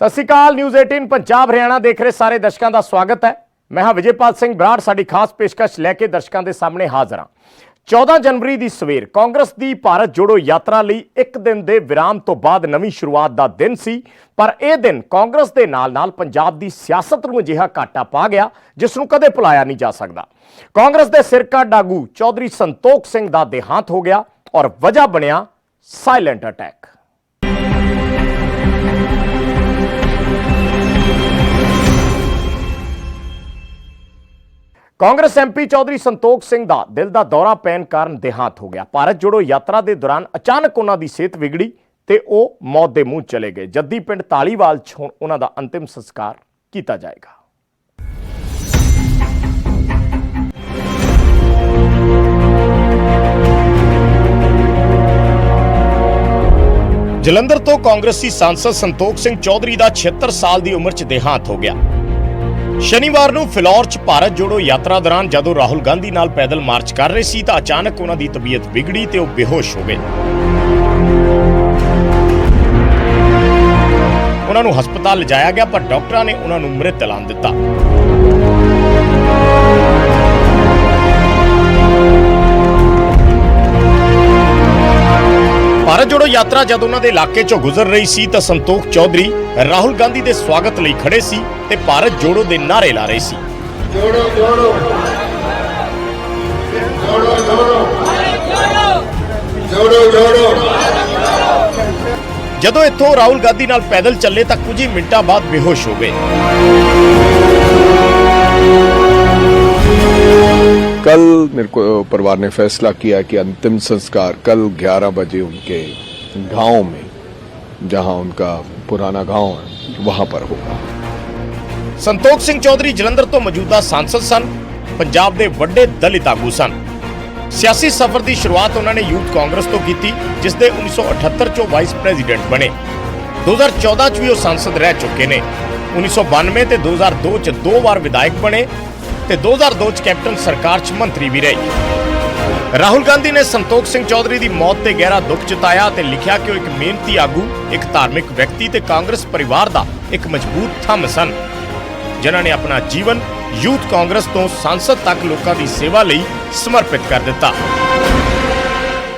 ਸਤਿ ਸ਼੍ਰੀ ਅਕਾਲ। ਨਿਊਜ਼ 18 पंजाब हरियाणा देख रहे सारे दर्शकों का स्वागत है। मैं हाँ विजयपाल सिंह बराड़। साडी खास पेशकश लैके दर्शकों के सामने हाजिर हाँ। 14 जनवरी की सवेर कांग्रेस की भारत जोड़ो यात्रा लई एक दिन के विराम तो बाद नवीं शुरुआत का दिन सी, पर यह दिन कांग्रेस के नाल पंजाब की सियासत नूं अजिहा घाटा पा गया जिसनूं कदे भुलाया नहीं जा सकता। कांग्रेस के सिरकड़ आगू चौधरी संतोख सिंह का देहांत हो गया और वजह बनिया silent attack. Congress MP Chaudhary Santokh Singh का दिल का दौरा पैन कारण देहांत हो गया। भारत जोड़ो यात्रा के दौरान अचानक उन्होंने सेहत विगड़ी ते वो मौत के मूँह चले गए। जद्दी पिंड धालीवाल उन्हों का अंतिम संस्कार किया जाएगा। जलंधर तो कांग्रेसी सांसद संतोख सिंह चौधरी का 76 साल की उम्र च देहांत हो गया। शनिवार ਨੂੰ ਫਿਲੌਰ 'ਚ ਭਾਰਤ ਜੋੜੋ ਯਾਤਰਾ ਦੌਰਾਨ ਜਦੋਂ ਰਾਹੁਲ ਗਾਂਧੀ ਨਾਲ ਪੈਦਲ ਮਾਰਚ ਕਰ ਰਹੇ ਸੀ ਤਾਂ ਅਚਾਨਕ ਉਹਨਾਂ ਦੀ ਤਬੀਅਤ ਵਿਗੜੀ ਤੇ ਉਹ ਬੇਹੋਸ਼ ਹੋ ਗਏ। ਉਹਨਾਂ ਨੂੰ ਹਸਪਤਾਲ ਲਿਜਾਇਆ ਗਿਆ ਪਰ ਡਾਕਟਰਾਂ ਨੇ ਉਹਨਾਂ ਨੂੰ ਮ੍ਰਿਤ ਐਲਾਨ ਦਿੱਤਾ। भारत जोड़ो यात्रा जब उन्होंने इलाके चों गुजर रही सी तो संतोख चौधरी राहुल गांधी के स्वागत लई खड़े सी ते भारत जोड़ो दे नारे ला रहे सी। जोड़ो जोड़ो जोड़ो जोड़ो जोड़ो जोड़ो। जदों इत्थों राहुल गांधी नाल पैदल चले तो कुछ ही मिनटां बाद बेहोश हो गए। कल मेरे को परिवार ने फैसला किया कि अंतिम संस्कार कल 11 बजे उनके गांव में, जहां उनका पुराना गांव है, वहां पर होगा। संतोख सिंह चौधरी जलंधर तो मौजूदा सांसद सन, पंजाब के वड्डे दलित आगू सन। सियासी सफर की शुरुआत उन्होंने यूथ कांग्रेस तो की, जिसके 1978 चो वाइस प्रेजिडेंट बने। 2014 च भी वो सांसद रह चुके ने। 1992 ते 2002 च 2 बार विधायक बने ते 2002 च कैप्टन सरकार च मंत्री भी रहे। राहुल गांधी ने संतोख सिंह चौधरी की मौत ते गहरा दुख जताया ते लिखिया कि वो एक मेहनती आगू, एक धार्मिक व्यक्ति ते कांग्रेस परिवार का एक मजबूत थंब सन, जिन्हां ने अपना जीवन यूथ कांग्रेस तो सांसद तक लोगों की सेवा लई समर्पित कर दिता।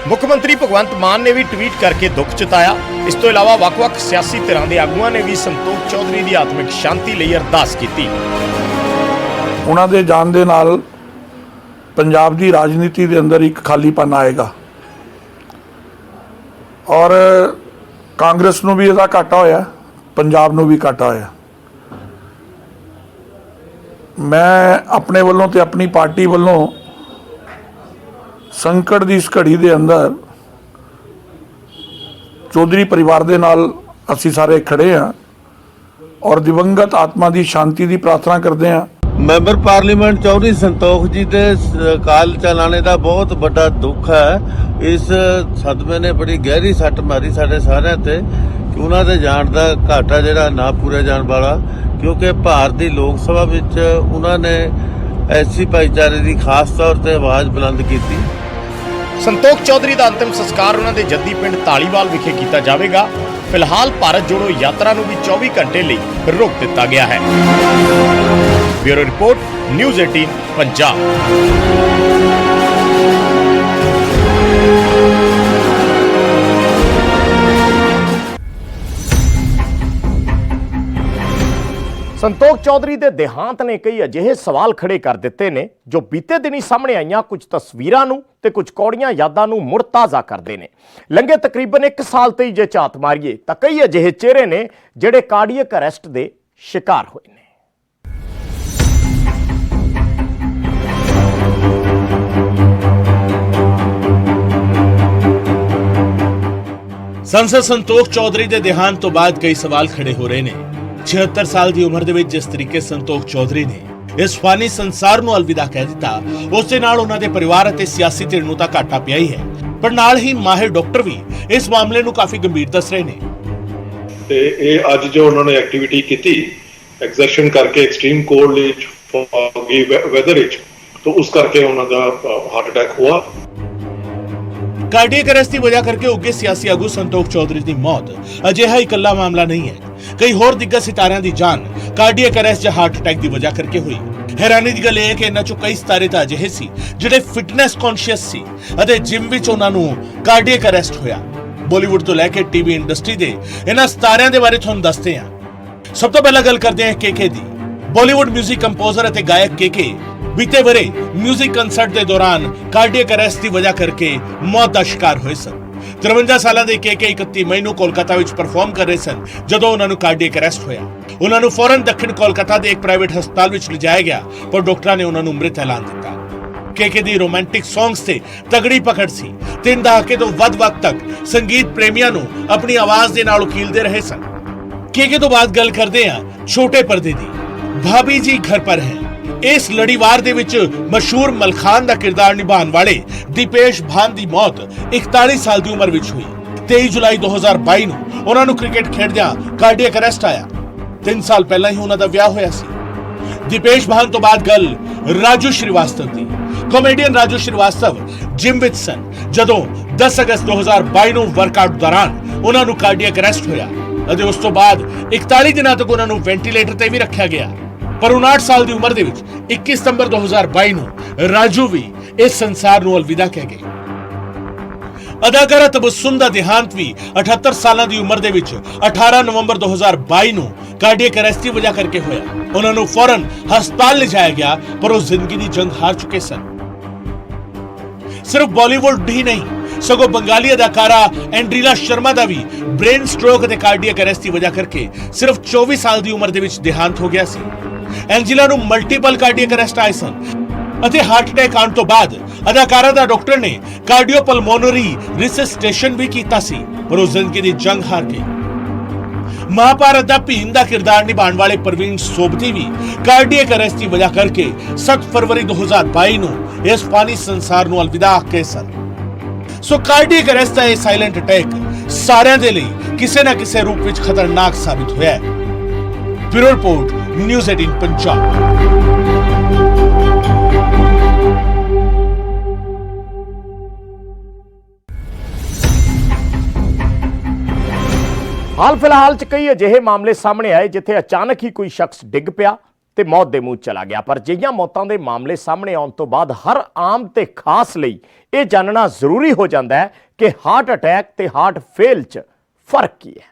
मुख्यमंत्री भगवंत मान ने भी ट्वीट करके दुख जताया। इस तो इलावा वख-वख सियासी धिरां दे आगूआं ने भी संतोख चौधरी की आत्मिक शांति लई अरदास की। ਉਹਨਾਂ ਦੇ ਜਾਣ ਦੇ ਨਾਲ ਪੰਜਾਬ ਦੀ ਰਾਜਨੀਤੀ ਦੇ ਅੰਦਰ ਇੱਕ ਖਾਲੀਪਨ ਆਏਗਾ ਔਰ ਕਾਂਗਰਸ ਨੂੰ ਵੀ ਇਹਦਾ ਘਾਟਾ ਹੋਇਆ, ਪੰਜਾਬ ਨੂੰ ਵੀ ਘਾਟਾ ਹੋਇਆ। ਮੈਂ ਆਪਣੇ ਵੱਲੋਂ ਤੇ ਆਪਣੀ ਪਾਰਟੀ ਵੱਲੋਂ ਸੰਕਟ ਦੀ ਇਸ ਘੜੀ ਦੇ ਅੰਦਰ ਚੌਧਰੀ ਪਰਿਵਾਰ ਦੇ ਨਾਲ ਅਸੀਂ ਸਾਰੇ ਖੜੇ ਹਾਂ ਔਰ ਦਿਵੰਗਤ ਆਤਮਾ ਦੀ ਸ਼ਾਂਤੀ ਦੀ ਪ੍ਰਾਰਥਨਾ ਕਰਦੇ ਹਾਂ। ਮੈਂਬਰ ਪਾਰਲੀਮੈਂਟ ਚੌਧਰੀ ਸੰਤੋਖ ਜੀ ਦੇ ਕਾਲ ਚਲਾਣੇ ਦਾ ਬਹੁਤ ਵੱਡਾ ਦੁੱਖ ਹੈ। ਇਸ ਸਦਮੇ ਨੇ ਬੜੀ ਗਹਿਰੀ ਸੱਟ ਮਾਰੀ ਸਾਡੇ ਸਾਰਿਆਂ ਤੇ ਕਿ ਉਹਨਾਂ ਦੇ ਜਾਣ ਦਾ ਘਾਟਾ ਜਿਹੜਾ ਨਾ ਪੂਰੇ ਜਾਣ ਵਾਲਾ, ਕਿਉਂਕਿ ਭਾਰਤ ਦੀ ਲੋਕ ਸਭਾ ਵਿੱਚ ਉਹਨਾਂ ਨੇ ਐਸੀ ਭਾਈਚਾਰੇ ਦੀ ਖਾਸ ਤੌਰ ਤੇ ਆਵਾਜ਼ ਬੁਲੰਦ ਕੀਤੀ। ਸੰਤੋਖ ਚੌਧਰੀ ਦਾ ਅੰਤਿਮ ਸੰਸਕਾਰ ਉਹਨਾਂ ਦੇ ਜੱਦੀ ਪਿੰਡ ਧਾਲੀਵਾਲ ਵਿਖੇ ਕੀਤਾ ਜਾਵੇਗਾ। ਫਿਲਹਾਲ ਭਾਰਤ ਜੋੜੋ ਯਾਤਰਾ ਨੂੰ ਵੀ 24 ਘੰਟੇ ਲਈ ਰੋਕ ਦਿੱਤਾ ਗਿਆ ਹੈ। Bureau report news 18 Punjab. Santokh Chaudhary के देहांत ने कई अजिहे सवाल खड़े कर दिते ने जो बीते दिनी सामने आईयां कुछ तस्वीरां नूं ते कुछ कौड़ियां यादां नूं मुड़ ताज़ा करते हैं। लंघे तकरीबन 1 साल ते जे झात मारीए तां कई अजिहे चेहरे ने जिहड़े कार्डियक अरेस्ट के शिकार होए ने। संसद संतोख चौधरी के देहांत तो बाद कई सवाल खड़े हो रहे ने। 76 साल की उम्र दे जिस तरीके संतोख चौधरी ने इस फानी संसार नूं अलविदा कह दिता, उस दे नाल उन्हां दे परिवार अते सियासी धिर नूं तां घाटा पिया ही है, पर नाल ही माहिर डॉक्टर भी इस मामले नूं काफी गंभीर दस रहे ने। ते ਇਹ ਅੱਜ ਜੋ ਉਹਨਾਂ ਨੇ ਐਕਟੀਵਿਟੀ ਕੀਤੀ ਐਗਜ਼ਰਸ਼ਨ ਕਰਕੇ ਐਕਸਟ੍ਰੀਮ ਕੋਲਡ ਵਿੱਚ ਫੌਗੀ ਵੈਦਰ ਵਿੱਚ, तो उस करके ਉਹਨਾਂ ਦਾ ਹਾਰਟ ਅਟੈਕ हुआ। कार्डियक अरेस्ट की वजह करके उगे सियासी आगू संतोख चौधरी की मौत अजिहा इकल्ला मामला नहीं है। ਕਈ ਹੋਰ ਦਿੱਗਜ ਸਿਤਾਰਿਆਂ ਦੀ ਜਾਨ ਕਾਰਡੀਅਕ ਅਰੈਸਟ ਜਾਂ ਹਾਰਟ ਅਟੈਕ ਦੀ ਵਜ੍ਹਾ ਕਰਕੇ ਹੋਈ। ਹੈਰਾਨੀ ਦੀ ਗੱਲ ਇਹ ਹੈ ਕਿ ਇਹਨਾਂ ਚੋਂ ਕਈ ਸਿਤਾਰੇ ਤਾਂ ਅਜਿਹੇ ਸੀ ਜਿਹੜੇ ਫਿਟਨੈਸ ਕੌਨਸ਼ੀਅਸ ਸੀ ਅਤੇ ਜਿਮ ਵਿੱਚ ਉਹਨਾਂ ਨੂੰ ਕਾਰਡੀਅਕ ਅਰੈਸਟ ਹੋਇਆ। ਬਾਲੀਵੁੱਡ ਤੋਂ ਲੈ ਕੇ ਟੀਵੀ ਇੰਡਸਟਰੀ ਦੇ ਇਹਨਾਂ ਸਿਤਾਰਿਆਂ ਦੇ ਬਾਰੇ ਤੁਹਾਨੂੰ ਦੱਸਦੇ ਹਾਂ। ਸਭ ਤੋਂ ਪਹਿਲਾਂ ਗੱਲ ਕਰਦੇ ਹਾਂ KK ਦੀ। ਬਾਲੀਵੁੱਡ 뮤직 ਕੰਪੋਜ਼ਰ ਅਤੇ ਗਾਇਕ KK ਬੀਤੇ ਵਰੇ 뮤직 ਕੰਸਰਟ ਦੇ ਦੌਰਾਨ ਕਾਰਡੀਅਕ ਅਰੈਸਟ ਦੀ ਵਜ੍ਹਾ ਕਰਕੇ ਮੌਤ ਦਾ ਸ਼ਿਕਾਰ ਹੋਏ ਸਨ। 53 ਸਾਲਾਂ ਦੇ KK 31 ਮਈ ਨੂੰ ਕੋਲਕਾਤਾ ਵਿੱਚ ਪਰਫਾਰਮ ਕਰ ਰਹੇ ਸਨ ਜਦੋਂ ਉਹਨਾਂ ਨੂੰ ਕਾਰਡੀਅਕ ਅਰੈਸਟ ਹੋਇਆ। ਉਹਨਾਂ ਨੂੰ ਫੌਰਨ ਦੱਖਣ ਕੋਲਕਾਤਾ ਦੇ ਇੱਕ ਪ੍ਰਾਈਵੇਟ ਹਸਪਤਾਲ ਵਿੱਚ ਲਿਜਾਇਆ ਗਿਆ, ਪਰ ਡਾਕਟਰਾਂ ਨੇ ਉਹਨਾਂ ਨੂੰ ਮ੍ਰਿਤ ਐਲਾਨ ਦਿੱਤਾ। KK ਦੀ ਰੋਮਾਂਟਿਕ ਸੌਂਗਸ ਤੇ ਤਗੜੀ ਪਕੜ ਸੀ। 3 ਦਹਾਕੇ ਤੋਂ ਵੱਧ ਵਕਤ ਤੱਕ ਸੰਗੀਤ ਪ੍ਰੇਮੀਆਂ ਨੂੰ ਆਪਣੀ ਆਵਾਜ਼ ਦੇ ਨਾਲ ਉਕੀਲਦੇ ਰਹੇ ਸਨ। KK ਤੋਂ ਬਾਅਦ ਗੱਲ ਕਰਦੇ ਹਾਂ ਛੋਟੇ ਪਰਦੇ ਦੀ। ਭਾਬੀ ਜੀ ਘਰ ਪਰ ਹੈ। ਇਸ ਲੜੀਵਾਰ ਦੇ ਵਿੱਚ ਮਸ਼ਹੂਰ ਮਲਖਾਨ ਦਾ ਕਿਰਦਾਰ ਨਿਭਾਉਣ ਵਾਲੇ ਦੀਪੇਸ਼ ਭਾਨ ਦੀ ਮੌਤ 41 ਸਾਲ ਦੀ ਉਮਰ ਵਿੱਚ ਹੋਈ। 23 ਜੁਲਾਈ 2022 ਨੂੰ ਉਹਨਾਂ ਨੂੰ ਕ੍ਰਿਕਟ ਖੇਡਦਿਆਂ ਕਾਰਡੀਅਕ ਅਰੈਸਟ ਆਇਆ। 3 ਸਾਲ ਪਹਿਲਾਂ ਹੀ ਉਹਨਾਂ ਦਾ ਵਿਆਹ ਹੋਇਆ ਸੀ। ਦੀਪੇਸ਼ ਭਾਨ ਤੋਂ ਬਾਅਦ ਗੱਲ ਰਾਜੂ ਸ਼੍ਰੀਵਾਸਤਵ ਦੀ। ਕਾਮੇਡੀਅਨ ਰਾਜੂ ਸ਼੍ਰੀਵਾਸਤਵ ਜਿਮ ਵਿੱਚ ਸਨ ਜਦੋਂ 10 ਅਗਸਤ 2022 ਨੂੰ ਵਰਕਆਊਟ ਦੌਰਾਨ ਉਹਨਾਂ ਨੂੰ ਕਾਰਡੀਅਕ ਅਰੈਸਟ ਹੋਇਆ ਅਤੇ ਉਸ ਤੋਂ ਬਾਅਦ 41 ਦਿਨਾਂ ਤੱਕ ਉਹਨਾਂ ਨੂੰ ਵੈਂਟੀਲੇਟਰ ਤੇ ਵੀ ਰੱਖਿਆ ਗਿਆ। ਪਰ 59 ਸਾਲ ਦੀ ਉਮਰ ਦੇ ਵਿੱਚ 21 ਸਤੰਬਰ 2022 ਨੂੰ ਰਾਜੂ ਵੀ ਇਸ ਸੰਸਾਰ ਨੂੰ ਅਲਵਿਦਾ ਕਹਿ ਗਏ। ਅਦਾਕਾਰਾ ਤਬਸੁਮ ਦਾ ਦੇਹਾਂਤ ਵੀ 78 ਸਾਲਾਂ ਦੀ ਉਮਰ ਦੇ ਵਿੱਚ 18 ਨਵੰਬਰ 2022 ਨੂੰ ਕਾਰਡੀਅਕ ਅਰੈਸਟ ਦੀ ਵਜ੍ਹਾ ਕਰਕੇ ਹੋਇਆ। ਉਹਨਾਂ ਨੂੰ ਫੌਰਨ ਹਸਪਤਾਲ ਲਿਜਾਇਆ ਗਿਆ, ਪਰ ਉਹ ਜ਼ਿੰਦਗੀ ਦੀ ਜੰਗ ਹਾਰ ਚੁੱਕੇ ਸਨ। ਸਿਰਫ ਬਾਲੀਵੁੱਡ ਹੀ ਨਹੀਂ ਸਗੋਂ ਬੰਗਾਲੀ ਅਦਾਕਾਰਾ ਐਂਡਰੀਲਾ ਸ਼ਰਮਾ ਦਾ ਵੀ ਬ੍ਰੇਨ ਸਟ੍ਰੋਕ ਅਤੇ ਕਾਰਡੀਅਕ ਅਰੈਸਟ ਦੀ ਵਜ੍ਹਾ ਕਰਕੇ ਸਿਰਫ 24 ਸਾਲ ਦੀ ਉਮਰ ਦੇ ਵਿੱਚ ਦੇਹਾਂਤ ਹੋ ਗਿਆ ਸੀ। ਐਂਜੀਲਾ ਨੂੰ ਮਲਟੀਪਲ ਕਾਰਡੀਅਕ ਅਰੈਸਟ ਆਏ ਸਨ ਅਤੇ ਹਾਰਟ ਅਟੈਕ ਆਉਣ ਤੋਂ ਬਾਅਦ ਅਦਾਕਾਰਾ ਦਾ ਡਾਕਟਰ ਨੇ ਕਾਰਡੀਓਪਲਮੋਨਰੀ ਰਿਸਸਟੇਸ਼ਨ ਵੀ ਕੀਤਾ ਸੀ, ਪਰ ਉਹ ਜ਼ਿੰਦਗੀ ਦੀ ਜੰਗ ਹਾਰ ਗਈ। ਮਹਾਭਾਰਤ ਦਾ ਭੀਮ ਦਾ ਕਿਰਦਾਰ ਨਿਭਾਉਣ ਵਾਲੇ ਪ੍ਰਵੀਨ ਸੋਬਤੀ ਵੀ ਕਾਰਡੀਅਕ ਅਰੈਸਟ ਦੀ ਵਜ੍ਹਾ ਕਰਕੇ 7 ਫਰਵਰੀ 2022 ਨੂੰ ਇਸ ਫਾਨੀ ਸੰਸਾਰ ਨੂੰ ਅਲਵਿਦਾ ਆਖੇ ਸਨ। ਸੋ ਕਾਰਡੀਅਕ ਅਰੈਸਟ ਦਾ ਇਹ ਸਾਇਲੈਂਟ ਅਟੈਕ ਸਾਰਿਆਂ ਦੇ ਲਈ ਕਿਸੇ ਨਾ ਕਿਸੇ ਰੂਪ ਵਿੱਚ ਖਤਰਨਾਕ ਸਾਬਿਤ ਹੋਇਆ ਹੈ। Bureau report, news 18 Punjab. ਹਾਲ ਫਿਲਹਾਲ ਚ ਕਈ ਅਜਿਹੇ ਮਾਮਲੇ ਸਾਹਮਣੇ ਆਏ ਜਿੱਥੇ ਅਚਾਨਕ ਹੀ ਕੋਈ ਸ਼ਖਸ ਡਿੱਗ ਪਿਆ ਤੇ ਮੌਤ ਦੇ ਮੂੰਹ ਚਲਾ ਗਿਆ। ਪਰ ਅਜਿਹੀਆਂ ਮੌਤਾਂ ਦੇ ਮਾਮਲੇ ਸਾਹਮਣੇ ਆਉਣ ਤੋਂ ਬਾਅਦ ਹਰ ਆਮ ਤੇ ਖਾਸ ਲਈ ਇਹ ਜਾਣਨਾ ਜ਼ਰੂਰੀ ਹੋ ਜਾਂਦਾ ਹੈ ਕਿ ਹਾਰਟ ਅਟੈਕ ਤੇ ਹਾਰਟ ਫੇਲ ਚ ਫਰਕ ਕੀ ਹੈ।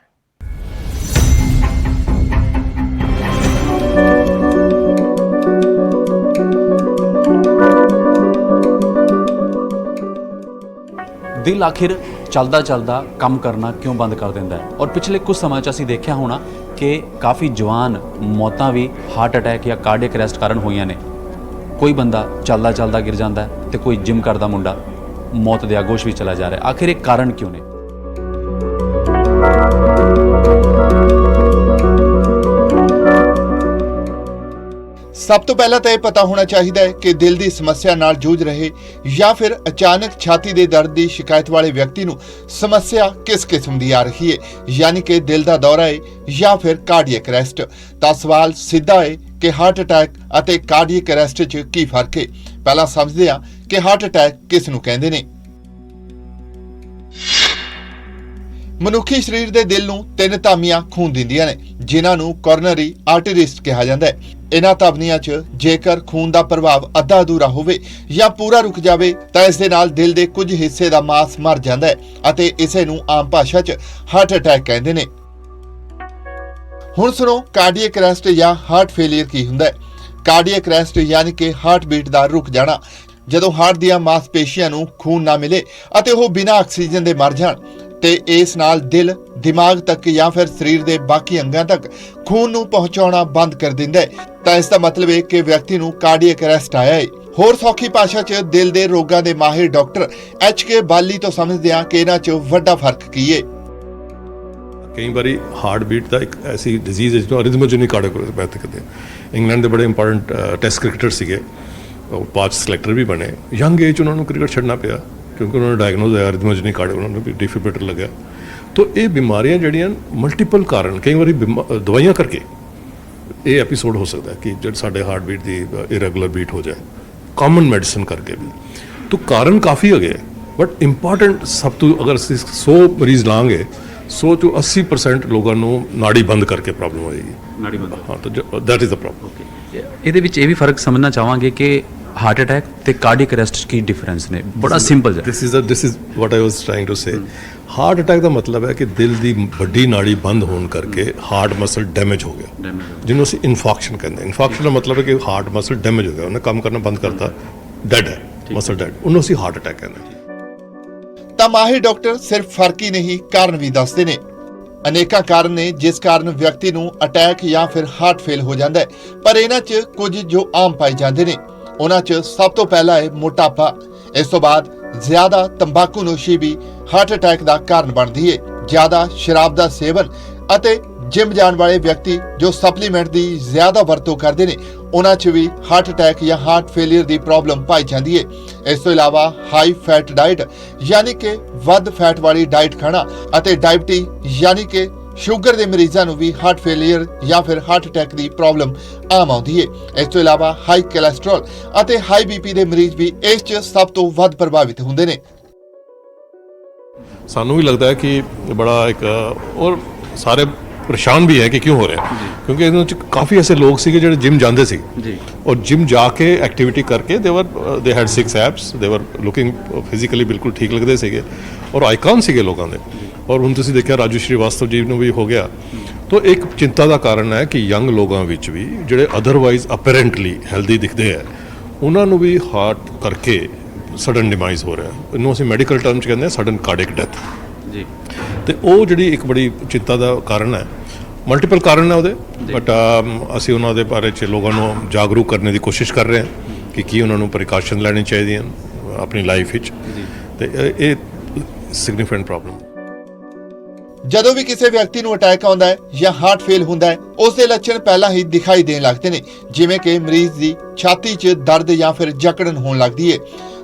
ਦਿਲ ਆਖਿਰ ਚੱਲਦਾ ਚੱਲਦਾ ਕੰਮ ਕਰਨਾ ਕਿਉਂ ਬੰਦ ਕਰ ਦਿੰਦਾ ਹੈ? ਔਰ ਪਿਛਲੇ ਕੁਝ ਸਮਾਂ 'ਚ ਅਸੀਂ ਦੇਖਿਆ ਹੋਣਾ ਕਿ ਕਾਫੀ ਜਵਾਨ ਮੌਤਾਂ ਵੀ ਹਾਰਟ ਅਟੈਕ ਜਾਂ ਕਾਰਡੀਅਕ ਅਰੈਸਟ ਕਾਰਨ ਹੋਈਆਂ ਨੇ। ਕੋਈ ਬੰਦਾ ਚੱਲਦਾ ਚੱਲਦਾ ਗਿਰ ਜਾਂਦਾ ਹੈ ਤੇ ਕੋਈ ਜਿਮ ਕਰਦਾ ਮੁੰਡਾ ਮੌਤ ਦੇ ਆਗੋਸ਼ ਵੀ ਚਲਾ ਜਾ ਰਿਹਾ। ਆਖਿਰ ਇਹ ਕਾਰਨ ਕਿਉਂ ਨੇ? ਸਭ ਤੋਂ ਪਹਿਲਾਂ ਤਾਂ ਇਹ ਪਤਾ ਹੋਣਾ ਚਾਹੀਦਾ ਹੈ ਕਿ ਦਿਲ ਦੀ ਸਮੱਸਿਆ ਨਾਲ ਜੂਝ ਰਹੇ ਜਾਂ ਫਿਰ ਅਚਾਨਕ ਛਾਤੀ ਦੇ ਦਰਦ ਦੀ ਸ਼ਿਕਾਇਤ ਵਾਲੇ ਵਿਅਕਤੀ ਨੂੰ ਸਮੱਸਿਆ ਕਿਸ ਕਿਸਮ ਦੀ ਆ ਰਹੀ ਹੈ, ਯਾਨੀ ਕਿ ਦਿਲ ਦਾ ਦੌਰਾ ਹੈ ਜਾਂ ਫਿਰ ਕਾਰਡੀਅਕ ਅਰੈਸਟ। ਤਾਂ ਸਵਾਲ ਸਿੱਧਾ ਹੈ ਕਿ ਹਾਰਟ ਅਟੈਕ ਅਤੇ ਕਾਰਡੀਅਕ ਅਰੈਸਟ 'ਚ ਕੀ ਫਰਕ ਹੈ। ਪਹਿਲਾਂ ਸਮਝਦੇ ਹਾਂ ਕਿ ਹਾਰਟ ਅਟੈਕ ਕਿਸ ਨੂੰ ਕਹਿੰਦੇ ਨੇ। ਮਨੁੱਖੀ ਸਰੀਰ ਦੇ ਦਿਲ ਨੂੰ 3 ਧਮਨੀਆਂ ਖੂਨ ਦਿੰਦੀਆਂ ਨੇ, ਜਿਨ੍ਹਾਂ ਨੂੰ ਕੋਰੋਨਰੀ ਆਰਟਰੀਜ਼ ਕਿਹਾ ਜਾਂਦਾ ਹੈ। ਇਹਨਾਂ ਧਮਨੀਆਂ 'ਚ ਜੇਕਰ ਖੂਨ ਦਾ ਪ੍ਰਵਾਹ ਅੱਧਾ ਅਧੂਰਾ ਹੋਵੇ ਜਾਂ ਪੂਰਾ ਰੁਕ ਜਾਵੇ ਤਾਂ ਇਸ ਦੇ ਨਾਲ ਦਿਲ ਦੇ ਕੁਝ ਹਿੱਸੇ ਦਾ ਮਾਸ ਮਰ ਜਾਂਦਾ ਹੈ ਅਤੇ ਇਸੇ ਨੂੰ ਆਮ ਭਾਸ਼ਾ 'ਚ ਹਾਰਟ ਅਟੈਕ ਕਹਿੰਦੇ ਨੇ। ਹੁਣ ਸੁਣੋ ਕਾਰਡੀਅਕ ਅਰੈਸਟ ਜਾਂ ਹਾਰਟ ਫੇਲਿਅਰ ਕੀ ਹੁੰਦਾ ਹੈ। ਕਾਰਡੀਅਕ ਅਰੈਸਟ ਯਾਨੀ ਕਿ ਹਾਰਟ ਬੀਟ ਦਾ ਰੁਕ ਜਾਣਾ, ਜਦੋਂ ਹਾਰਟ ਦੀਆਂ ਮਾਸਪੇਸ਼ੀਆਂ ਨੂੰ ਖੂਨ ਨਾ ਮਿਲੇ ਅਤੇ ਉਹ ਬਿਨਾਂ ਆਕਸੀਜਨ ਦੇ ਮਰ ਜਾਣ ਤੇ ਇਸ ਨਾਲ ਦਿਲ ਦਿਮਾਗ ਤੱਕ ਜਾਂ ਫਿਰ ਸਰੀਰ ਦੇ ਬਾਕੀ ਅੰਗਾਂ ਤੱਕ ਖੂਨ ਨੂੰ ਪਹੁੰਚਾਉਣਾ ਬੰਦ ਕਰ ਦਿੰਦਾ ਹੈ, ਤਾਂ ਇਸ ਦਾ ਮਤਲਬ ਹੈ ਕਿ ਵਿਅਕਤੀ ਨੂੰ ਕਾਰਡੀਅਕ ਅਰੈਸਟ ਆਇਆ ਹੈ। ਹੋਰ ਸੌਖੀ ਭਾਸ਼ਾ 'ਚ ਦਿਲ ਦੇ ਰੋਗਾਂ ਦੇ ਮਾਹਿਰ ਡਾਕਟਰ HK ਬਾਲੀ ਤੋਂ ਸਮਝਦੇ ਹਾਂ ਕਿ ਇਹਨਾਂ 'ਚ ਵੱਡਾ ਫਰਕ ਕੀ ਹੈ। ਕਈ ਵਾਰੀ ਹਾਰਟ ਬੀਟ ਦਾ ਇੱਕ ਐਸੀ ਡਿਜ਼ੀਜ਼ ਹੈ ਜਿਹਨੂੰ ਅਰਿਥਮੋਜੈਨਿਕ ਕਾਰਡੀਓਪੈਥੀ ਕਹਿੰਦੇ ਆ। ਇੰਗਲੈਂਡ ਦੇ ਬੜੇ ਇੰਪੋਰਟੈਂਟ ਟੈਸਟ ਕ੍ਰਿਕਟਰ ਸੀਗੇ, ਉਹ ਪਾਚ ਸਿਲੈਕਟਰ ਵੀ ਬਣੇ। ਯੰਗ ਏਜ ਉਹਨਾਂ ਨੂੰ ਕ੍ਰਿਕਟ ਛੱਡਣਾ ਪਿਆ ਕਿਉਂਕਿ ਉਹਨਾਂ ਨੂੰ ਡਾਇਗਨੋਜ਼ ਹੋਇਆ ਅਰਿਥਮੋਜੈਨਿਕ ਕਾਰਡੀਓ, ਉਹਨਾਂ ਨੂੰ ਵੀ ਡਿਫਿਬ੍ਰਿਲੇਟਰ ਲੱਗਿਆ। ਤਾਂ ਇਹ ਬਿਮਾਰੀਆਂ ਜਿਹੜੀਆਂ ਮਲਟੀਪਲ ਕਾਰਨ, ਕਈ ਵਾਰੀ ਦਵਾਈਆਂ ਕਰਕੇ ਇਹ ਐਪੀਸੋਡ ਹੋ ਸਕਦਾ ਕਿ ਜਦ ਸਾਡੇ ਹਾਰਟ ਬੀਟ ਦੀ ਇਰੈਗੂਲਰ ਬੀਟ ਹੋ ਜਾਏ, ਕਾਮਨ ਮੈਡੀਸਨ ਕਰਕੇ ਵੀ। ਤਾਂ ਕਾਰਨ ਕਾਫੀ ਹੈਗੇ, ਬਟ ਇੰਪੋਰਟੈਂਟ ਸਭ ਤੋਂ ਅਗਰ ਅਸੀਂ 100 ਮਰੀਜ਼ ਲਾਂਗੇ 100 ਤੋਂ 80% ਲੋਕਾਂ ਨੂੰ ਨਾੜੀ ਬੰਦ ਕਰਕੇ ਪ੍ਰੋਬਲਮ ਹੋਏਗੀ। ਨਾੜੀ ਬੰਦ ਹਾਂ ਤਾਂ ਦੈਟ ਇਜ਼ ਦ ਪ੍ਰੋਬਲਮ। ਇਹਦੇ ਵਿੱਚ ਇਹ ਵੀ ਫਰਕ ਸਮਝਣਾ ਚਾਹਾਂਗੇ ਕਿ ਹਾਰਟ ਅਟੈਕ ਤੇ ਕਾਰਡੀਅਕ ਅਰੈਸਟ 'ਚ ਕੀ ਡਿਫਰੈਂਸ ਨੇ? ਬੜਾ ਸਿੰਪਲ ਜਿਹਾ। This is what I was trying to say. Heart attack ਦਾ ਮਤਲਬ ਹੈ ਕਿ ਦਿਲ ਦੀ ਵੱਡੀ ਨਾੜੀ ਬੰਦ ਹੋਣ ਕਰਕੇ ਹਾਰਟ ਮਸਲ ਡੈਮੇਜ ਹੋ ਗਿਆ, ਜਿਹਨੂੰ ਅਸੀਂ ਇਨਫਾਰਕਸ਼ਨ ਕਹਿੰਦੇ। ਇਨਫਾਰਕਸ਼ਨ ਦਾ ਮਤਲਬ ਹੈ ਕਿ ਹਾਰਟ ਮਸਲ ਡੈਮੇਜ ਹੋ ਗਿਆ, ਉਹਨੇ ਕੰਮ ਕਰਨਾ ਬੰਦ ਕਰਤਾ, ਡੈਡ ਹੈ, ਮਸਲ ਡੈਡ, ਉਹਨੂੰ ਅਸੀਂ ਹਾਰਟ ਅਟੈਕ ਕਹਿੰਦੇ ਹਾਂ। ਤਾਂ ਮਾਹਿਰ ਡਾਕਟਰ ਸਿਰਫ ਫਰਕ ਹੀ ਨਹੀਂ ਕਾਰਨ ਵੀ ਦੱਸਦੇ ਨੇ। ਅਨੇਕਾਂ ਕਾਰਨ ਨੇ ਜਿਸ ਕਾਰਨ ਵਿਅਕਤੀ ਨੂੰ ਅਟੈਕ ਜਾਂ ਫਿਰ ਹਾਰਟ ਫੇਲ ਹੋ ਜਾਂਦਾ ਹੈ, ਪਰ ਇਹਨਾਂ 'ਚ ਕੁਝ ਜੋ ਆਮ ਪਾਏ ਜਾਂਦੇ ਨੇ ਉਹਨਾਂ 'ਚ ਸਭ ਤੋਂ ਪਹਿਲਾ ਹੈ ਮੋਟਾਪਾ। ਇਸ ਤੋਂ ਬਾਅਦ ਜ਼ਿਆਦਾ ਤੰਬਾਕੂਨੋਸ਼ੀ ਵੀ ਹਾਰਟ ਅਟੈਕ ਦਾ ਕਾਰਨ ਬਣਦੀ ਹੈ। ਜ਼ਿਆਦਾ ਸ਼ਰਾਬ ਦਾ ਸੇਵਨ ਅਤੇ ਜਿਮ ਜਾਣ ਵਾਲੇ ਵਿਅਕਤੀ ਜੋ ਸਪਲੀਮੈਂਟ ਦੀ ਜ਼ਿਆਦਾ ਵਰਤੋਂ ਕਰਦੇ ਨੇ ਉਹਨਾਂ 'ਚ ਵੀ ਹਾਰਟ ਅਟੈਕ ਜਾਂ ਹਾਰਟ ਫੇਲਿਅਰ ਦੀ ਪ੍ਰੋਬਲਮ ਪਾਈ ਜਾਂਦੀ ਹੈ। ਇਸ ਤੋਂ ਇਲਾਵਾ ਹਾਈ ਫੈਟ ਡਾਈਟ ਯਾਨੀ ਕਿ ਵੱਧ ਫੈਟ ਵਾਲੀ ਡਾਈਟ ਖਾਣਾ ਅਤੇ ਡਾਇਬਟੀ ਯਾਨੀ ਕਿ ਸ਼ੂਗਰ ਦੇ ਮਰੀਜ਼ਾਂ ਨੂੰ ਵੀ ਹਾਰਟ ਫੇਲਿਅਰ ਜਾਂ ਫਿਰ ਹਾਰਟ ਅਟੈਕ ਦੀ ਪ੍ਰੋਬਲਮ ਆਮ ਆਉਂਦੀ ਹੈ। ਇਸ ਤੋਂ ਇਲਾਵਾ ਹਾਈ ਕੋਲੇਸਟ੍ਰੋਲ ਅਤੇ ਹਾਈ ਬੀਪੀ ਦੇ ਮਰੀਜ਼ ਵੀ ਇਸ 'ਚ ਸਭ ਤੋਂ ਵੱਧ ਪ੍ਰਭਾਵਿਤ ਹੁੰਦੇ ਨੇ। ਸਾਨੂੰ ਵੀ ਲੱਗਦਾ ਹੈ ਕਿ ਬੜਾ ਇੱਕ ਔਰ ਸਾਰੇ ਪਰੇਸ਼ਾਨ ਵੀ ਹੈ ਕਿ ਕਿਉਂ ਹੋ ਰਿਹਾ, ਕਿਉਂਕਿ ਇਹਨਾਂ 'ਚ ਕਾਫੀ ਐਸੇ ਲੋਕ ਸੀਗੇ ਜਿਹੜੇ ਜਿਮ ਜਾਂਦੇ ਸੀ ਜੀ, ਔਰ ਜਿਮ ਜਾ ਕੇ ਐਕਟੀਵਿਟੀ ਕਰਕੇ ਦੇ ਹੈਡ 6 ਐਬਸ, ਦੇ ਵਰ ਲੁਕਿੰਗ ਫਿਜ਼ੀਕਲੀ ਬਿਲਕੁਲ ਠੀਕ ਲੱਗਦੇ ਸੀਗੇ ਔਰ ਆਈਕਨ ਸੀਗੇ ਲੋਕਾਂ ਦੇ। ਔਰ ਹੁਣ ਤੁਸੀਂ ਦੇਖਿਆ ਰਾਜੂ ਸ਼੍ਰੀਵਾਸਤਵ ਜੀ ਨੂੰ ਵੀ ਹੋ ਗਿਆ। ਤਾਂ ਇੱਕ ਚਿੰਤਾ ਦਾ ਕਾਰਨ ਹੈ ਕਿ ਯੰਗ ਲੋਕਾਂ ਵਿੱਚ ਵੀ ਜਿਹੜੇ ਅਦਰਵਾਈਜ਼ ਅਪੈਰੈਂਟਲੀ ਹੈਲਦੀ ਦਿਖਦੇ ਹੈ ਉਹਨਾਂ ਨੂੰ ਵੀ ਹਾਰਟ ਕਰਕੇ ਸਡਨ ਡਿਮਾਈਜ਼ ਹੋ ਰਿਹਾ। ਇਹਨੂੰ ਅਸੀਂ ਮੈਡੀਕਲ ਟਰਮ 'ਚ ਕਹਿੰਦੇ ਹਾਂ ਸਡਨ ਕਾਰਡਿਕ ਡੈਥ ਜੀ। ਤੇ ਉਹ ਜਿਹੜੀ ਇੱਕ ਬੜੀ ਚਿੰਤਾ ਦਾ ਕਾਰਨ ਹੈ। ਮਲਟੀਪਲ ਕਾਰਨ ਹੈ ਉਹਦੇ, ਬਟ ਅਸੀਂ ਉਹਨਾਂ ਦੇ ਬਾਰੇ 'ਚ ਲੋਕਾਂ ਨੂੰ ਜਾਗਰੂਕ ਕਰਨ ਦੀ ਕੋਸ਼ਿਸ਼ ਕਰ ਰਹੇ ਹਾਂ ਕਿ ਕੀ ਉਹਨਾਂ ਨੂੰ ਪ੍ਰੀਕਾਸ਼ਨ ਲੈਣੀ ਚਾਹੀਦੀਆਂ ਆਪਣੀ ਲਾਈਫ ਵਿੱਚ। ਤੇ ਇਹ ਸਿਗਨੀਫੀਕੈਂਟ ਪ੍ਰੋਬਲਮ। ਜਦੋਂ ਵੀ ਕਿਸੇ ਵਿਅਕਤੀ ਨੂੰ ਅਟੈਕ ਆਉਂਦਾ ਹੈ ਜਾਂ ਹਾਰਟ ਫੇਲ ਹੁੰਦਾ ਹੈ ਉਸ ਦੇ ਲੱਛਣ ਪਹਿਲਾਂ ਹੀ ਦਿਖਾਈ ਦੇਣ ਲੱਗਦੇ ਨੇ, ਜਿਵੇਂ ਕਿ ਮਰੀਜ਼ ਦੀ ਛਾਤੀ 'ਚ ਦਰਦ ਜਾਂ ਫਿਰ ਜਕੜਨ ਹੋਣ ਲੱਗਦੀ ਹੈ,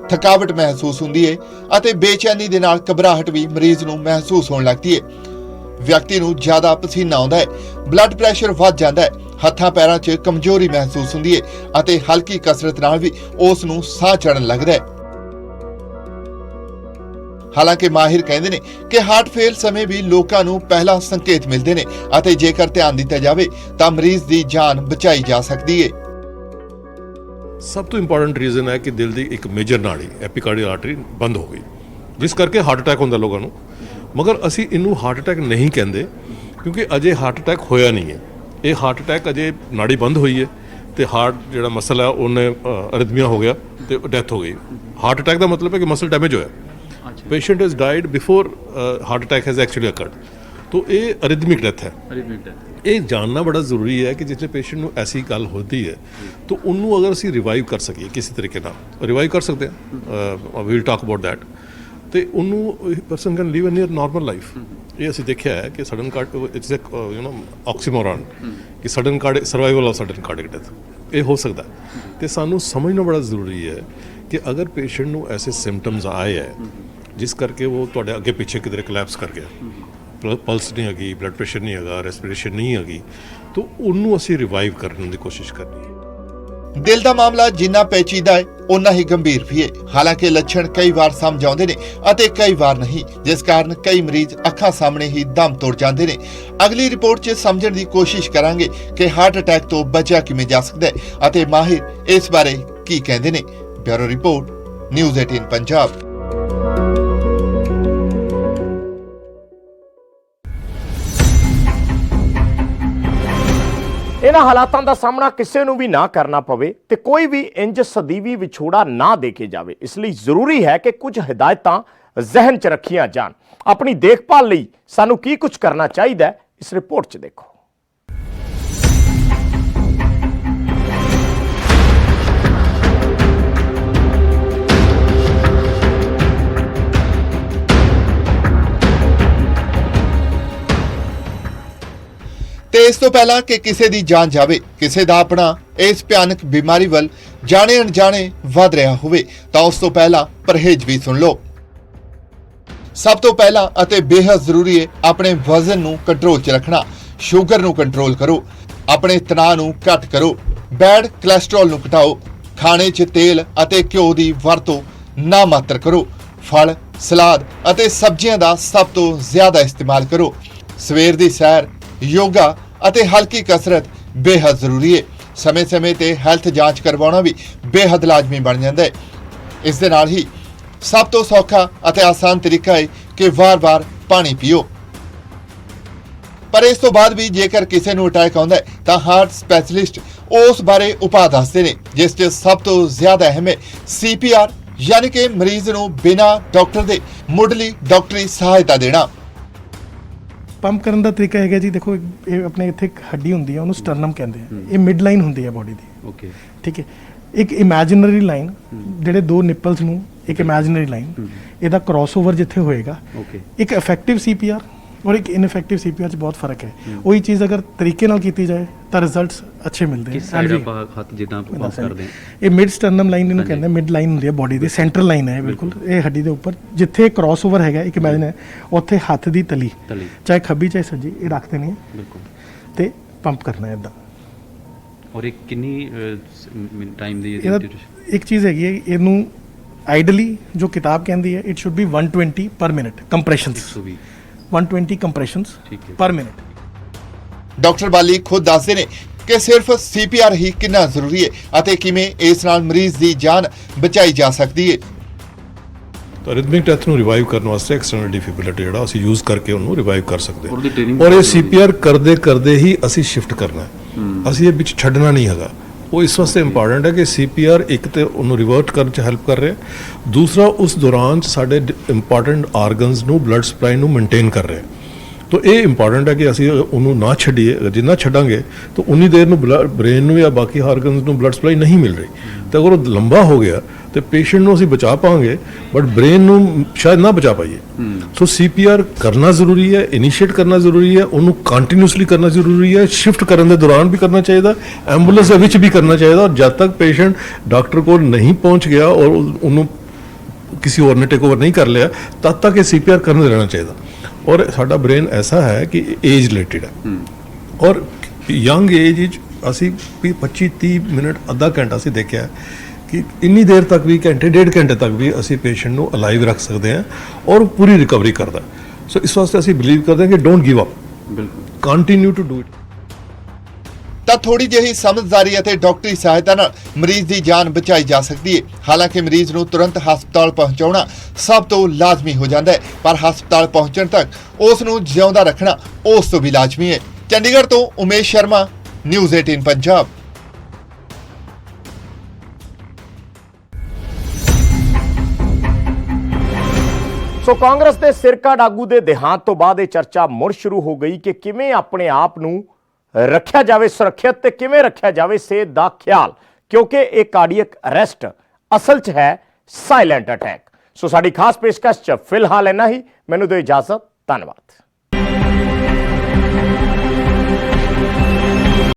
ਥਕਾਵਟ ਮਹਿਸੂਸ ਹੁੰਦੀ ਹੈ ਅਤੇ ਬੇਚੈਨੀ ਦੇ ਨਾਲ ਘਬਰਾਹਟ ਵੀ ਮਰੀਜ਼ ਨੂੰ ਮਹਿਸੂਸ ਹੋਣ ਲੱਗਦੀ ਹੈ। ਵਿਅਕਤੀ ਨੂੰ ਜ਼ਿਆਦਾ ਪਸੀਨਾ ਆਉਂਦਾ ਹੈ, ਬਲੱਡ ਪ੍ਰੈਸ਼ਰ ਵੱਧ ਜਾਂਦਾ ਹੈ, ਹੱਥਾਂ ਪੈਰਾਂ 'ਚ ਕਮਜ਼ੋਰੀ ਮਹਿਸੂਸ ਹੁੰਦੀ ਹੈ ਅਤੇ ਹਲਕੀ ਕਸਰਤ ਨਾਲ ਵੀ ਉਸ ਨੂੰ ਸਾਹ ਚੜਨ ਲੱਗਦਾ ਹੈ। ਹਾਲਾਂਕਿ ਮਾਹਿਰ ਕਹਿੰਦੇ ਨੇ ਕਿ ਹਾਰਟ ਫੇਲ ਸਮੇਂ ਵੀ ਲੋਕਾਂ ਨੂੰ ਪਹਿਲਾ ਸੰਕੇਤ ਮਿਲਦੇ ਨੇ ਅਤੇ ਜੇਕਰ ਧਿਆਨ ਦਿੱਤਾ ਜਾਵੇ ਤਾਂ ਮਰੀਜ਼ ਦੀ ਜਾਨ ਬਚਾਈ ਜਾ ਸਕਦੀ ਹੈ। ਸਭ ਤੋਂ ਇੰਪੋਰਟੈਂਟ ਰੀਜ਼ਨ ਹੈ ਕਿ ਦਿਲ ਦੀ ਇੱਕ ਮੇਜਰ ਨਾੜੀ ਐਪੀਕਾਰਡੀਅਲ ਆਰਟਰੀ ਬੰਦ ਹੋ ਗਈ, ਜਿਸ ਕਰਕੇ ਹਾਰਟ ਅਟੈਕ ਹੁੰਦਾ ਲੋਕਾਂ ਨੂੰ। ਮਗਰ ਅਸੀਂ ਇਹਨੂੰ ਹਾਰਟ ਅਟੈਕ ਨਹੀਂ ਕਹਿੰਦੇ ਕਿਉਂਕਿ ਅਜੇ ਹਾਰਟ ਅਟੈਕ ਹੋਇਆ ਨਹੀਂ ਹੈ। ਇਹ ਹਾਰਟ ਅਟੈਕ ਅਜੇ ਨਾੜੀ ਬੰਦ ਹੋਈ ਹੈ ਤੇ ਹਾਰਟ ਜਿਹੜਾ ਮਸਲ ਹੈ ਉਹਨੇ ਅਰਿਥਮੀਆ ਹੋ ਗਿਆ ਤੇ ਡੈਥ ਹੋ ਗਈ। ਹਾਰਟ ਅਟੈਕ ਦਾ ਮਤਲਬ ਹੈ ਕਿ ਮਸਲ ਡੈਮੇਜ ਹੋਇਆ, patient has died before heart attack has actually occurred। तो ये अरिथमिक डेथ है। ये जानना बड़ा ज़रूरी है कि जिसने पेशेंट ਨੂੰ ऐसी ਗੱਲ होती है तो ਉਹਨੂੰ ਅਗਰ ਅਸੀਂ ਰਿਵਾਈਵ ਕਰ ਸਕੀਏ ਕਿਸੇ ਤਰੀਕੇ ਨਾਲ ਰਿਵਾਈਵ ਕਰ ਸਕਦੇ ਹਾਂ, ਵੀਲ ਟਾਕ ਅਬਾਊਟ ਦੈਟ। ਤੇ ਉਹਨੂੰ person can live a near normal life. ਇਹ ਅਸੀਂ ਦੇਖਿਆ ਹੈ ਕਿ ਸਡਨ ਕਾਰਡ ਇਟਸ ਇਕ ਆਕਸੀਮੋਰਨ ਕਿ sudden card survival of sudden cardiac death ਇਹ ਹੋ ਸਕਦਾ। ਤੇ ਸਾਨੂੰ ਸਮਝਣਾ ਬੜਾ ਜ਼ਰੂਰੀ ਹੈ ਕਿ ਅਗਰ ਪੇਸ਼ੈਂਟ ਨੂੰ ਐਸੇ ਸਿੰਪਟਮਸ ਆਏ ਹੈ ਜਿਸ ਕਰਕੇ ਉਹ ਤੁਹਾਡੇ ਅੱਗੇ ਪਿੱਛੇ ਕਿਧਰੇ ਕੋਲੈਪਸ ਕਰ ਗਿਆ, ਪਲਸ ਨਹੀਂ ਹੈਗੀ, ਬਲੱਡ ਪ੍ਰੈਸ਼ਰ ਨਹੀਂ ਹੈਗਾ, ਰੈਸਪੀਰੇਸ਼ਨ ਨਹੀਂ ਹੈਗੀ, ਤਾਂ ਉਹਨੂੰ ਅਸੀਂ ਰਿਵਾਈਵ ਕਰਨ ਦੀ ਕੋਸ਼ਿਸ਼ ਕਰਨੀ ਹੈ। ਦਿਲ ਦਾ ਮਾਮਲਾ ਜਿੰਨਾ ਪੇਚੀਦਾ ਹੈ ਉਨਾ ਹੀ ਗੰਭੀਰ ਵੀ ਹੈ। ਹਾਲਾਂਕਿ ਲੱਛਣ ਕਈ ਵਾਰ ਸਮਝ ਆਉਂਦੇ ਨੇ ਅਤੇ ਕਈ ਵਾਰ ਨਹੀਂ, ਜਿਸ ਕਾਰਨ ਕਈ ਮਰੀਜ਼ ਅੱਖਾਂ ਸਾਹਮਣੇ ਹੀ ਦਮ ਤੋੜ ਜਾਂਦੇ ਨੇ। ਅਗਲੀ ਰਿਪੋਰਟ 'ਚ ਸਮਝਣ ਦੀ ਕੋਸ਼ਿਸ਼ ਕਰਾਂਗੇ ਕਿ ਹਾਰਟ ਅਟੈਕ ਤੋਂ ਬਚਿਆ ਕਿਵੇਂ ਜਾ ਸਕਦਾ ਹੈ ਅਤੇ ਮਾਹਿਰ ਇਸ ਬਾਰੇ ਕੀ ਕਹਿੰਦੇ ਨੇ। Bureau report, news 18 Punjab. ਇਹਨਾਂ ਹਾਲਾਤਾਂ ਦਾ ਸਾਹਮਣਾ ਕਿਸੇ ਨੂੰ ਵੀ ਨਾ ਕਰਨਾ ਪਵੇ ਤੇ ਕੋਈ ਵੀ ਇੰਜ ਸਦੀਵੀ ਵਿਛੋੜਾ ਨਾ ਦੇ ਕੇ ਜਾਵੇ। ਇਸ ਲਈ ਜ਼ਰੂਰੀ ਹੈ ਕਿ ਕੁਝ ਹਦਾਇਤਾਂ ਜ਼ਿਹਨ 'ਚ ਰੱਖੀਆਂ ਜਾਣ। ਆਪਣੀ ਦੇਖਭਾਲ ਲਈ ਸਾਨੂੰ ਕੀ ਕੁਝ ਕਰਨਾ ਚਾਹੀਦਾ ਹੈ, ਇਸ ਰਿਪੋਰਟ 'ਚ ਦੇਖੋ। ਤੇ ਇਸ ਤੋਂ ਪਹਿਲਾਂ ਕਿ ਕਿਸੇ ਦੀ ਜਾਨ ਜਾਵੇ, ਕਿਸੇ ਦਾ ਆਪਣਾ ਇਸ ਭਿਆਨਕ ਬਿਮਾਰੀ ਵੱਲ ਜਾਣੇ ਅਣਜਾਣੇ ਵੱਧ ਰਿਹਾ ਹੋਵੇ ਤਾਂ ਉਸ ਤੋਂ ਪਹਿਲਾਂ ਪਰਹੇਜ਼ ਵੀ ਸੁਣ ਲਓ। ਸਭ ਤੋਂ ਪਹਿਲਾਂ ਅਤੇ ਬੇहद ਜ਼ਰੂਰੀ ਹੈ ਆਪਣੇ ਵਜ਼ਨ ਨੂੰ ਕੰਟਰੋਲ 'ਚ ਰੱਖਣਾ। ਸ਼ੂਗਰ ਨੂੰ ਕੰਟਰੋਲ ਕਰੋ, ਆਪਣੇ ਤਣਾਅ ਨੂੰ ਘੱਟ ਕਰੋ, ਬੈਡ ਕੋਲੇਸਟ੍ਰੋਲ ਨੂੰ ਘਟਾਓ, ਖਾਣੇ 'ਚ ਤੇਲ ਅਤੇ ਘਿਓ ਦੀ ਵਰਤੋਂ ਨਾ ਮਾਤਰ ਕਰੋ, ਫਲ, ਸਲਾਦ ਅਤੇ ਸਬਜ਼ੀਆਂ ਦਾ ਸਭ ਤੋਂ ਜ਼ਿਆਦਾ ਇਸਤੇਮਾਲ ਕਰੋ। ਸਵੇਰ ਦੀ ਸੈਰ, ਯੋਗਾ ਅਤੇ ਹਲਕੀ ਕਸਰਤ ਬੇहद ਜ਼ਰੂਰੀ ਹੈ। ਸਮੇਂ-ਸਮੇਂ ਤੇ ਹੈਲਥ ਜਾਂਚ ਕਰਵਾਉਣਾ ਵੀ ਬੇहद ਲਾਜ਼ਮੀ ਬਣ ਜਾਂਦਾ ਹੈ। ਇਸ ਦੇ ਨਾਲ ਹੀ ਸਭ ਤੋਂ ਸੌਖਾ ਅਤੇ ਆਸਾਨ ਤਰੀਕਾ ਹੈ ਕਿ ਵਾਰ-ਵਾਰ ਪਾਣੀ ਪੀਓ। ਪਰ ਇਸ ਤੋਂ ਬਾਅਦ ਵੀ ਜੇਕਰ ਕਿਸੇ ਨੂੰ ਅਟੈਕ ਆਉਂਦਾ ਹੈ ਤਾਂ ਹਾਰਟ ਸਪੈਸ਼ਲਿਸਟ ਉਸ ਬਾਰੇ ਉਪਾਅ ਦੱਸਦੇ ਨੇ, ਜਿਸ 'ਚ ਸਭ ਤੋਂ ਜ਼ਿਆਦਾ ਅਹਿਮ ਹੈ CPR, ਯਾਨੀ ਕਿ ਮਰੀਜ਼ ਨੂੰ ਬਿਨਾਂ ਡਾਕਟਰ ਦੇ ਮੁੱਢਲੀ ਡਾਕਟਰੀ ਸਹਾਇਤਾ ਦੇਣਾ। ਪੰਪ ਕਰਨ ਦਾ ਤਰੀਕਾ ਹੈਗਾ ਜੀ, ਦੇਖੋ ਇਹ ਆਪਣੇ ਇੱਥੇ ਇੱਕ ਹੱਡੀ ਹੁੰਦੀ ਹੈ, ਉਹਨੂੰ ਸਟਰਨਮ ਕਹਿੰਦੇ ਆ। ਇਹ ਮਿਡ ਲਾਈਨ ਹੁੰਦੀ ਹੈ ਬੋਡੀ ਦੀ। ਓਕੇ, ਠੀਕ ਹੈ। ਇੱਕ ਇਮੈਜਿਨਰੀ ਲਾਈਨ, ਜਿਹੜੇ ਦੋ ਨਿੱਪਲਸ ਨੂੰ, ਇੱਕ ਇਮੈਜਿਨਰੀ ਲਾਈਨ, ਇਹਦਾ ਕ੍ਰਾਸਓਵਰ ਜਿੱਥੇ ਹੋਏਗਾ। ਓਕੇ, ਇੱਕ ਇਫੈਕਟਿਵ CPR ਔਰ ਇੱਕ ਇਨਇਫੈਕਟਿਵ CPR 'ਚ ਬਹੁਤ ਫਰਕ ਹੈ। ਉਹੀ ਚੀਜ਼ ਅਗਰ ਤਰੀਕੇ ਨਾਲ ਕੀਤੀ ਜਾਏ ਤਾਂ ਰਿਜ਼ਲਟਸ ਅੱਛੇ ਮਿਲਦੇ ਕਿਸ ਸਾਈਡ ਆਪਾਂ ਹੱਥ ਜਿੱਦਾਂ ਪੰਪ ਕਰਦੇ ਹਾਂ? ਇਹ ਮਿਡ ਸਟਰਨਮ ਲਾਈਨ ਇਹਨੂੰ ਕਹਿੰਦੇ, ਮਿਡ ਲਾਈਨ ਹੁੰਦੀ ਹੈ ਬੋਡੀ ਦੀ, ਸੈਂਟਰਲ ਲਾਈਨ ਹੈ ਬਿਲਕੁਲ। ਇਹ ਹੱਡੀ ਦੇ ਉੱਪਰ ਜਿੱਥੇ ਕ੍ਰਾਸਓਵਰ ਹੈਗਾ, ਇੱਕ ਇਮੈਜਿਨ ਹੈ, ਉੱਥੇ ਹੱਥ ਦੀ ਤਲੀ, ਚਾਹੇ ਖੱਬੀ ਚਾਹੇ ਸੱਜੀ, ਇਹ ਰੱਖ ਦੇਣੀ ਹੈ ਬਿਲਕੁਲ, ਤੇ ਪੰਪ ਕਰਨਾ ਹੈ ਇਦਾਂ। ਔਰ ਇਹ ਕਿੰਨੀ ਟਾਈਮ ਦੀ ਇੱਕ ਚੀਜ਼ ਹੈਗੀ ਹੈ, ਇਹਨੂੰ ਆਈਡਲੀ ਜੋ ਕਿਤਾਬ ਕਹਿੰਦੀ ਹੈ, ਇਟ ਸ਼ੁੱਡ ਬੀ 120 ਪਰ ਮਿੰਟ ਕੰਪਰੈਸ਼ਨਸ, 120 ਕੰਪਰੈਸ਼ਨਸ ਪਰ ਮਿੰਟ। ਡਾਕਟਰ ਬਾਲੀ ਖੁਦ ਦੱਸਦੇ ਨੇ ਕਿ ਸਿਰਫ CPR ਹੀ ਕਿੰਨਾ ਜ਼ਰੂਰੀ ਹੈ ਅਤੇ ਕਿਵੇਂ ਇਸ ਨਾਲ ਮਰੀਜ਼ ਦੀ ਜਾਨ ਬਚਾਈ ਜਾ ਸਕਦੀ ਹੈ। ਤਾਂ ਅਰਿਥਮਿਕ ਡੈਥ ਨੂੰ ਰਿਵਾਈਵ ਕਰਨ ਵਾਸਤੇ ਐਕਸਟਰਨਲ ਡਿਫਿਬ੍ਰਿਲੇਟਰ ਜਿਹੜਾ ਅਸੀਂ ਯੂਜ਼ ਕਰਕੇ ਉਹਨੂੰ ਰਿਵਾਈਵ ਕਰ ਸਕਦੇ ਹਾਂ। ਔਰ ਇਹ CPR ਕਰਦੇ ਹੀ ਅਸੀਂ ਸ਼ਿਫਟ ਕਰਨਾ ਹੈ, ਅਸੀਂ ਇਹ ਵਿੱਚ ਛੱਡਣਾ ਨਹੀਂ ਹੈਗਾ। ਉਹ ਇਸ ਵਾਸਤੇ ਇੰਪੋਰਟੈਂਟ ਹੈ ਕਿ CPR ਇੱਕ ਤੇ ਉਹਨੂੰ ਰਿਵਰਟ ਕਰਨ 'ਚ ਹੈਲਪ ਕਰ ਰਿਹਾ, ਦੂਸਰਾ ਉਸ ਦੌਰਾਨ ਸਾਡੇ ਇੰਪੋਰਟੈਂਟ ਆਰਗਨਸ ਨੂੰ ਬਲੱਡ ਸਪਲਾਈ ਨੂੰ ਮੇਨਟੇਨ ਕਰ ਰਿਹਾ। ਤਾਂ ਇਹ ਇੰਪੋਰਟੈਂਟ ਹੈ ਕਿ ਅਸੀਂ ਉਹਨੂੰ ਨਾ ਛੱਡੀਏ। ਜਿੰਨਾ ਛੱਡਾਂਗੇ ਤਾਂ ਉਨੀ ਦੇਰ ਨੂੰ ਬ੍ਰੇਨ ਨੂੰ ਜਾਂ ਬਾਕੀ ਆਰਗਨਸ ਨੂੰ ਬਲੱਡ ਸਪਲਾਈ ਨਹੀਂ ਮਿਲ ਰਹੀ। ਤਾਂ ਅਗਰ ਉਹ ਲੰਬਾ ਹੋ ਗਿਆ ਤੇ ਪੇਸ਼ੈਂਟ ਨੂੰ ਅਸੀਂ ਬਚਾ ਪਾਵਾਂਗੇ, ਬਟ ਬ੍ਰੇਨ ਨੂੰ ਸ਼ਾਇਦ ਨਾ ਬਚਾ ਪਾਈਏ। ਸੋ CPR ਕਰਨਾ ਜ਼ਰੂਰੀ ਹੈ, ਇਨੀਸ਼ੀਏਟ ਕਰਨਾ ਜ਼ਰੂਰੀ ਹੈ, ਉਹਨੂੰ ਕੰਟੀਨਿਊਸਲੀ ਕਰਨਾ ਜ਼ਰੂਰੀ ਹੈ, ਸ਼ਿਫਟ ਕਰਨ ਦੇ ਦੌਰਾਨ ਵੀ ਕਰਨਾ ਚਾਹੀਦਾ, ਐਂਬੂਲੈਂਸ ਦੇ ਵਿੱਚ ਵੀ ਕਰਨਾ ਚਾਹੀਦਾ। ਔਰ ਜਦ ਤੱਕ ਪੇਸ਼ੈਂਟ ਡਾਕਟਰ ਕੋਲ ਨਹੀਂ ਪਹੁੰਚ ਗਿਆ ਔਰ ਉਹਨੂੰ ਕਿਸੇ ਹੋਰ ਨੇ ਟੇਕ ਓਵਰ ਨਹੀਂ ਕਰ ਲਿਆ, ਤਦ ਤੱਕ ਇਹ CPR ਕਰਨ ਰਹਿਣਾ ਚਾਹੀਦਾ। ਔਰ ਸਾਡਾ ਬ੍ਰੇਨ ਐਸਾ ਹੈ ਕਿ ਏਜ ਰਿਲੇਟਿਡ ਹੈ, ਔਰ ਯੰਗ ਏਜ ਵਿੱਚ ਅਸੀਂ 25-30 ਮਿੰਟ, ਅੱਧਾ ਘੰਟਾ ਅਸੀਂ ਦੇਖਿਆ ਕਿ ਇੰਨੀ ਦੇਰ ਤੱਕ ਵੀ, ਘੰਟੇ ਡੇਢ ਘੰਟੇ ਤੱਕ ਵੀ ਅਸੀਂ ਪੇਸ਼ੈਂਟ ਨੂੰ ਅਲਾਈਵ ਰੱਖ ਸਕਦੇ ਹਾਂ ਔਰ ਪੂਰੀ ਰਿਕਵਰੀ ਕਰਦਾ। ਸੋ ਇਸ ਵਾਸਤੇ ਅਸੀਂ ਬਿਲੀਵ ਕਰਦੇ ਹਾਂ ਕਿ ਡੋਂਟ ਗਿਵ ਅਪ, ਬਿਲਕੁਲ ਕੰਟੀਨਿਊ ਟੂ ਡੂ ਇਟ। ਤਾਂ ਥੋੜੀ ਜਿਹੀ ਸਮਝਦਾਰੀ ਅਤੇ ਡਾਕਟਰੀ ਸਹਾਇਤਾ ਨਾਲ ਮਰੀਜ਼ ਦੀ ਜਾਨ ਬਚਾਈ ਜਾ ਸਕਦੀ ਹੈ। ਹਾਲਾਂਕਿ ਮਰੀਜ਼ ਨੂੰ ਤੁਰੰਤ ਹਸਪਤਾਲ ਪਹੁੰਚਾਉਣਾ ਸਭ ਤੋਂ ਲਾਜ਼ਮੀ ਹੋ ਜਾਂਦਾ ਹੈ, ਪਰ ਹਸਪਤਾਲ ਪਹੁੰਚਣ ਤੱਕ ਉਸ ਨੂੰ ਜਿਉਂਦਾ ਰੱਖਣਾ ਉਸ ਤੋਂ ਵੀ ਲਾਜ਼ਮੀ ਹੈ। ਚੰਡੀਗੜ੍ਹ ਤੋਂ ਉਮੇਸ਼ ਸ਼ਰਮਾ, ਨਿਊਜ਼ 18 ਪੰਜਾਬ। ਸੋ ਕਾਂਗਰਸ ਦੇ ਸਿਰਕੱਢ ਆਗੂ ਦੇ ਦੇਹਾਂਤ ਤੋਂ ਬਾਅਦ ਇਹ ਚਰਚਾ ਮੁੜ ਸ਼ੁਰੂ ਹੋ ਗਈ ਕਿ ਕਿਵੇਂ ਆਪਣੇ ਆਪ ਨੂੰ ਰੱਖਿਆ ਜਾਵੇ ਸੁਰੱਖਿਅਤ ਤੇ ਕਿਵੇਂ ਰੱਖਿਆ ਜਾਵੇ ਸਿਹਤ ਦਾ ਖਿਆਲ, ਕਿਉਂਕਿ ਇਹ ਕਾਰਡੀਅਕ ਅਰੈਸਟ ਅਸਲ 'ਚ ਹੈ ਸਾਇਲੈਂਟ ਅਟੈਕ। ਸੋ ਸਾਡੀ ਖਾਸ ਪੇਸ਼ਕਸ਼ 'ਚ ਫਿਲਹਾਲ ਇੰਨਾ ਹੀ। ਮੈਨੂੰ ਦਿਓ ਇਜਾਜ਼ਤ, ਧੰਨਵਾਦ।